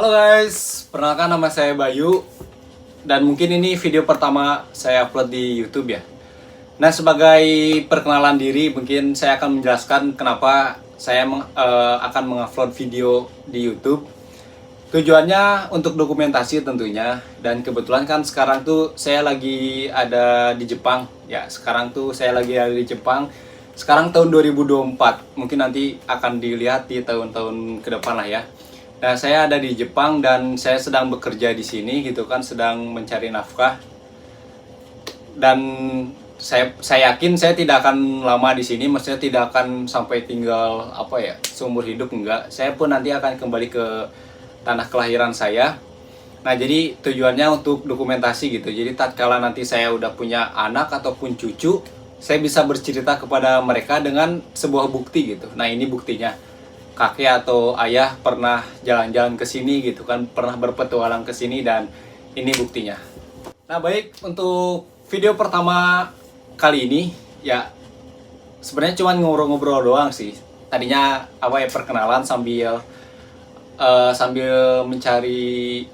Halo guys, perkenalkan nama saya Bayu dan mungkin ini video pertama saya upload di YouTube ya. Nah, sebagai perkenalan diri mungkin saya akan menjelaskan kenapa saya akan mengupload video di YouTube. Tujuannya untuk dokumentasi tentunya, dan kebetulan kan sekarang tuh saya lagi ada di Jepang ya. Sekarang tuh saya lagi ada di Jepang. Sekarang tahun 2024, mungkin nanti akan dilihat di tahun-tahun ke depan lah ya. Nah, saya ada di Jepang dan saya sedang bekerja di sini gitu kan, sedang mencari nafkah. Dan saya yakin saya tidak akan lama di sini, maksudnya tidak akan sampai tinggal seumur hidup, enggak. Saya pun nanti akan kembali ke tanah kelahiran saya. Nah, jadi tujuannya untuk dokumentasi gitu. Jadi tatkala nanti saya udah punya anak ataupun cucu, saya bisa bercerita kepada mereka dengan sebuah bukti gitu. Nah, ini buktinya. Kakek atau ayah pernah jalan-jalan ke sini gitu kan, pernah berpetualang ke sini, dan ini buktinya. Nah, baik, untuk video pertama kali ini ya sebenarnya cuma ngobrol-ngobrol doang sih. Tadinya perkenalan sambil mencari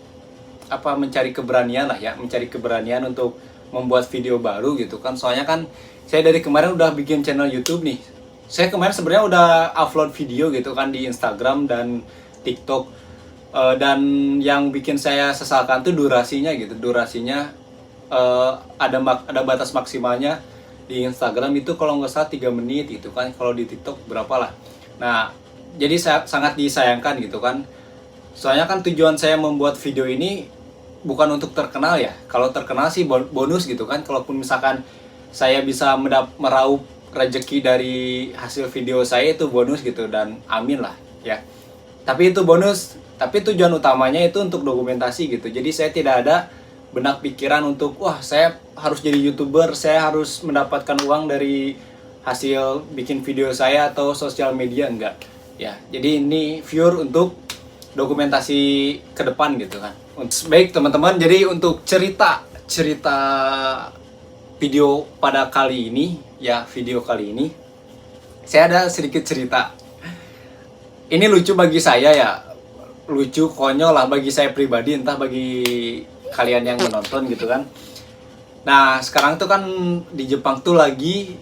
keberanian lah ya, mencari keberanian untuk membuat video baru gitu kan. Soalnya kan saya dari kemarin udah bikin channel YouTube nih. Saya kemarin sebenarnya udah upload video gitu kan di Instagram dan TikTok. Dan yang bikin saya sesalkan tuh durasinya gitu. Durasinya ada batas maksimalnya. Di Instagram itu kalau nggak salah 3 menit gitu kan. Kalau di TikTok berapa lah. Nah, jadi sangat disayangkan gitu kan. Soalnya kan tujuan saya membuat video ini bukan untuk terkenal ya. Kalau terkenal sih bonus gitu kan. Kalaupun misalkan saya bisa meraup rezeki dari hasil video saya, itu bonus gitu, dan amin lah ya. Tapi itu bonus, tapi tujuan utamanya itu untuk dokumentasi gitu. Jadi saya tidak ada benak pikiran untuk wah saya harus jadi YouTuber, saya harus mendapatkan uang dari hasil bikin video saya atau sosial media, enggak ya. Jadi ini pure untuk dokumentasi ke depan gitu kan. Baik teman-teman, jadi untuk cerita video pada kali ini ya, video kali ini saya ada sedikit cerita. Ini lucu bagi saya ya, lucu konyol lah bagi saya pribadi, entah bagi kalian yang menonton gitu kan. Nah, sekarang tuh kan di Jepang tuh lagi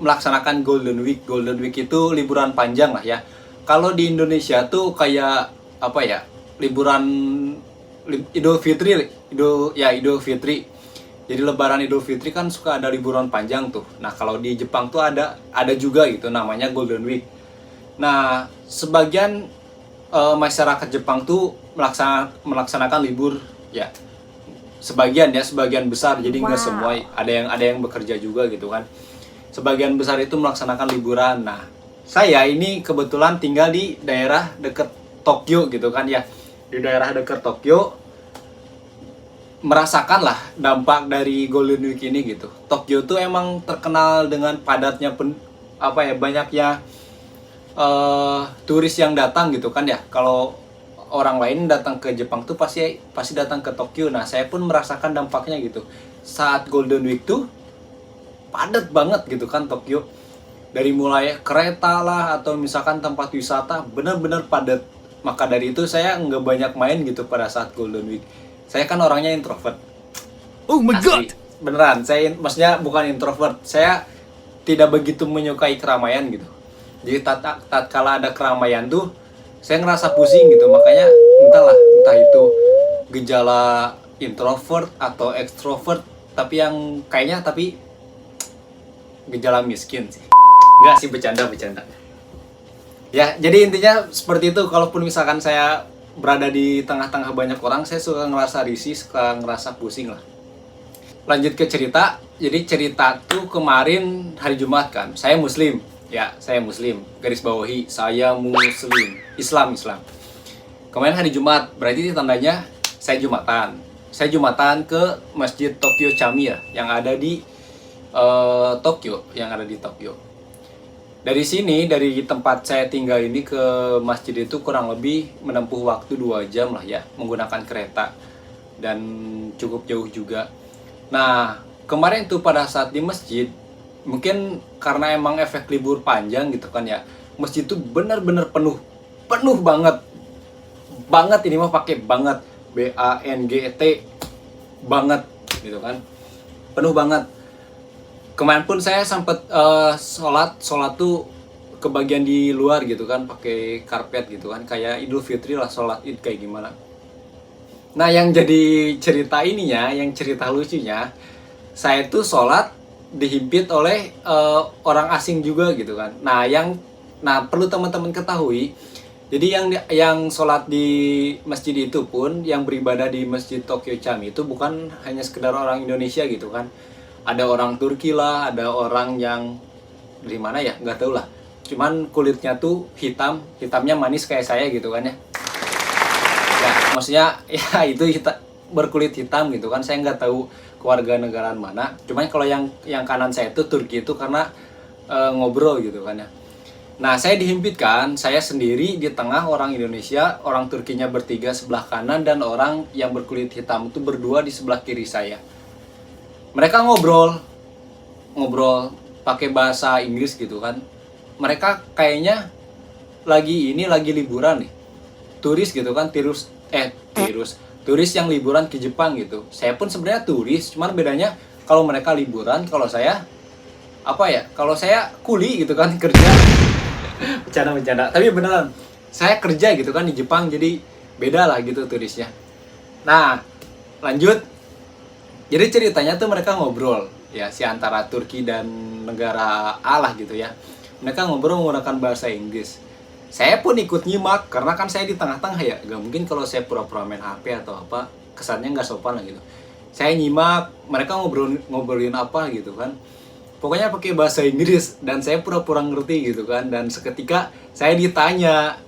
melaksanakan Golden Week. Golden Week itu liburan panjang lah ya. Kalau di Indonesia tuh kayak liburan Idul Fitri. Jadi Lebaran Idul Fitri kan suka ada liburan panjang tuh. Nah, kalau di Jepang tuh ada juga gitu namanya Golden Week. Nah, sebagian masyarakat Jepang tuh melaksanakan libur ya. Sebagian besar, jadi nggak semua, ada yang bekerja juga gitu kan. Sebagian besar itu melaksanakan liburan. Nah, saya ini kebetulan tinggal di daerah dekat Tokyo gitu kan ya. Di daerah dekat Tokyo, merasakan lah dampak dari Golden Week ini gitu. Tokyo tuh emang terkenal dengan padatnya banyaknya turis yang datang gitu kan ya. Kalau orang lain datang ke Jepang tuh pasti datang ke Tokyo. Nah, saya pun merasakan dampaknya gitu. Saat Golden Week tuh padat banget gitu kan Tokyo. Dari mulai kereta lah atau misalkan tempat wisata benar-benar padat. Maka dari itu saya nggak banyak main gitu pada saat Golden Week. Saya kan orangnya introvert. Oh my god. Beneran, saya maksudnya bukan introvert. Saya tidak begitu menyukai keramaian gitu. Jadi tatkala ada keramaian tuh saya ngerasa pusing gitu. Makanya entah itu gejala introvert atau extrovert, tapi gejala miskin sih. Enggak sih, bercanda. Ya, jadi intinya seperti itu. Kalaupun misalkan saya berada di tengah-tengah banyak orang, saya suka ngerasa risih, suka ngerasa pusing lah. Lanjut ke cerita. Jadi cerita tuh kemarin hari Jumat kan. Saya muslim. Ya, saya muslim. Garis bawahi, saya muslim. Islam. Kemarin hari Jumat, berarti tandanya saya Jumatan. Saya Jumatan ke Masjid Tokyo Chami ya, yang ada di Tokyo. Dari sini, dari tempat saya tinggal ini ke masjid itu kurang lebih menempuh waktu 2 jam lah ya, menggunakan kereta. Dan cukup jauh juga. Nah, kemarin tuh pada saat di masjid, mungkin karena emang efek libur panjang gitu kan ya, masjid itu benar-benar penuh banget. banget, ini mah pakai banget, BANGET banget gitu kan, penuh banget. Kemarin pun saya sempat sholat tuh kebagian di luar gitu kan, pakai karpet gitu kan, kayak Idul Fitri lah, sholat id kayak gimana. Nah yang jadi cerita ininya, yang cerita lucunya, saya tuh sholat dihimpit oleh orang asing juga gitu kan. Nah perlu teman-teman ketahui, jadi yang sholat di masjid itu pun, yang beribadah di masjid Tokyo Chami itu bukan hanya sekedar orang Indonesia gitu kan. Ada orang Turki lah, ada orang yang dari mana ya, nggak tahu lah. Cuman kulitnya tuh hitamnya manis kayak saya gitu kan ya. Ya maksudnya ya itu berkulit hitam gitu kan. Saya nggak tahu keluarga negaraan mana. Cuman kalau yang kanan saya itu Turki itu karena ngobrol gitu kan ya. Nah saya dihimpitkan, saya sendiri di tengah orang Indonesia, orang Turkinya bertiga sebelah kanan, dan orang yang berkulit hitam itu berdua di sebelah kiri saya. Mereka ngobrol pakai bahasa Inggris gitu kan. Mereka kayaknya lagi liburan nih, turis gitu kan, turis yang liburan ke Jepang gitu. Saya pun sebenarnya turis, cuman bedanya kalau mereka liburan, kalau saya kalau saya kuli gitu kan, kerja. Bercanda, tapi beneran saya kerja gitu kan di Jepang, jadi beda lah gitu turisnya. Nah lanjut, jadi ceritanya tuh mereka ngobrol ya, si antara Turki dan negara A lah gitu ya. Mereka ngobrol menggunakan bahasa Inggris. Saya pun ikut nyimak karena kan saya di tengah-tengah ya. Gak mungkin kalau saya pura-pura main HP atau apa, kesannya nggak sopan lah gitu. Saya nyimak mereka ngobrolin apa gitu kan. Pokoknya pakai bahasa Inggris dan saya pura-pura ngerti gitu kan. Dan seketika saya ditanya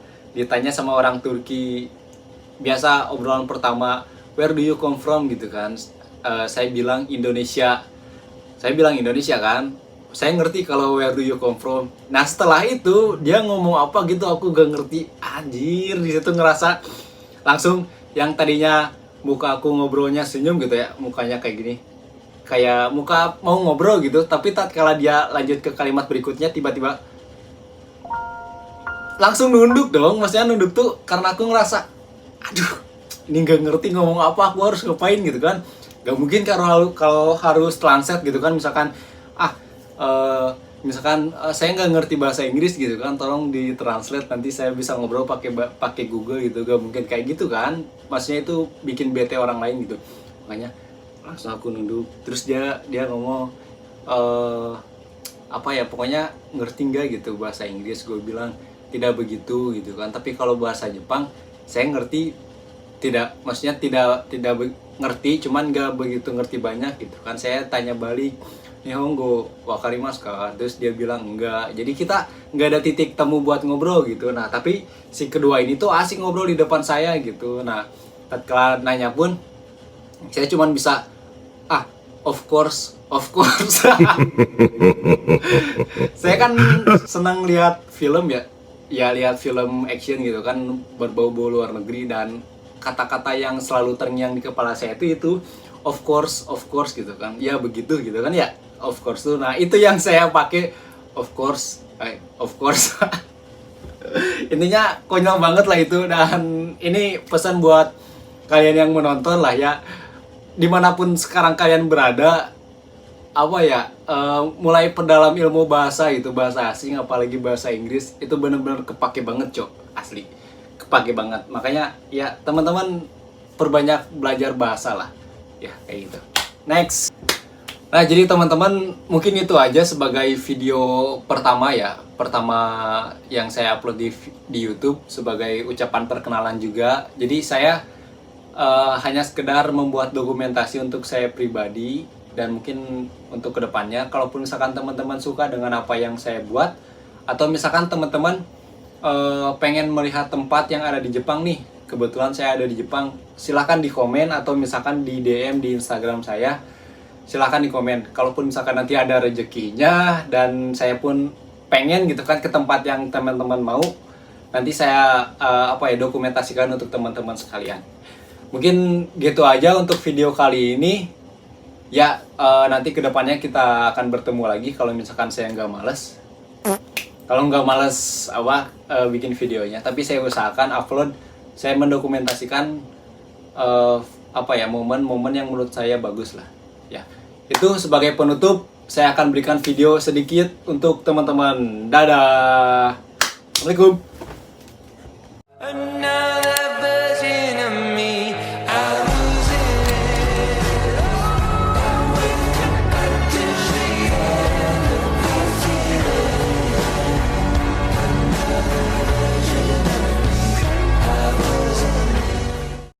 sama orang Turki. Biasa obrolan pertama, where do you come from gitu kan. Saya bilang Indonesia. Saya bilang Indonesia kan. Saya ngerti kalau where do you come from. Nah setelah itu dia ngomong apa gitu aku gak ngerti. Anjir, di situ ngerasa langsung yang tadinya muka aku ngobrolnya senyum gitu ya, mukanya kayak gini, kayak muka mau ngobrol gitu, tapi tatkala dia lanjut ke kalimat berikutnya tiba-tiba langsung nunduk dong. Maksudnya nunduk tuh karena aku ngerasa aduh ini gak ngerti ngomong apa, aku harus ngapain gitu kan. Gak mungkin kalau harus translate gitu kan, misalkan saya nggak ngerti bahasa Inggris gitu kan, tolong ditranslate nanti saya bisa ngobrol pakai Google gitu. Gak mungkin kayak gitu kan, maksudnya itu bikin bete orang lain gitu. Makanya langsung aku nunduk, terus dia ngomong pokoknya ngerti nggak gitu bahasa Inggris. Gue bilang tidak begitu gitu kan, tapi kalau bahasa Jepang saya ngerti, tidak, maksudnya tidak ngerti, cuman nggak begitu ngerti banyak gitu kan. Saya tanya balik, Nihongo wakarimasu ka? Terus dia bilang enggak. Jadi kita nggak ada titik temu buat ngobrol gitu. Nah tapi si kedua ini tuh asik ngobrol di depan saya gitu. Nah tatkala nanya pun saya cuman bisa of course. Saya kan senang lihat film ya lihat film action gitu kan, berbau-bau luar negeri, dan kata-kata yang selalu terngiang di kepala saya itu of course gitu kan. Ya begitu gitu kan ya, of course tuh. Nah itu yang saya pakai, of course. Intinya konyol banget lah itu. Dan ini pesan buat kalian yang menonton lah ya, dimanapun sekarang kalian berada, mulai perdalam ilmu bahasa itu, bahasa asing apalagi bahasa Inggris, itu bener-bener kepake banget cok, asli kepake banget. Makanya ya teman-teman perbanyak belajar bahasa lah ya, kayak gitu. Next. Nah jadi teman-teman, mungkin itu aja sebagai video pertama yang saya upload di YouTube sebagai ucapan perkenalan juga. Jadi saya hanya sekedar membuat dokumentasi untuk saya pribadi, dan mungkin untuk kedepannya kalaupun misalkan teman-teman suka dengan apa yang saya buat, atau misalkan teman-teman pengen melihat tempat yang ada di Jepang nih, kebetulan saya ada di Jepang, silahkan di komen, atau misalkan di DM di Instagram saya, silahkan di komen. Kalaupun misalkan nanti ada rezekinya dan saya pun pengen gitu kan ke tempat yang teman-teman mau, nanti saya dokumentasikan untuk teman-teman sekalian. Mungkin gitu aja untuk video kali ini ya. Nanti kedepannya kita akan bertemu lagi kalau misalkan saya nggak males bikin videonya, tapi saya usahakan upload saya mendokumentasikan momen-momen yang menurut saya bagus lah. Ya, itu sebagai penutup saya akan berikan video sedikit untuk teman-teman. Dadah. Assalamualaikum.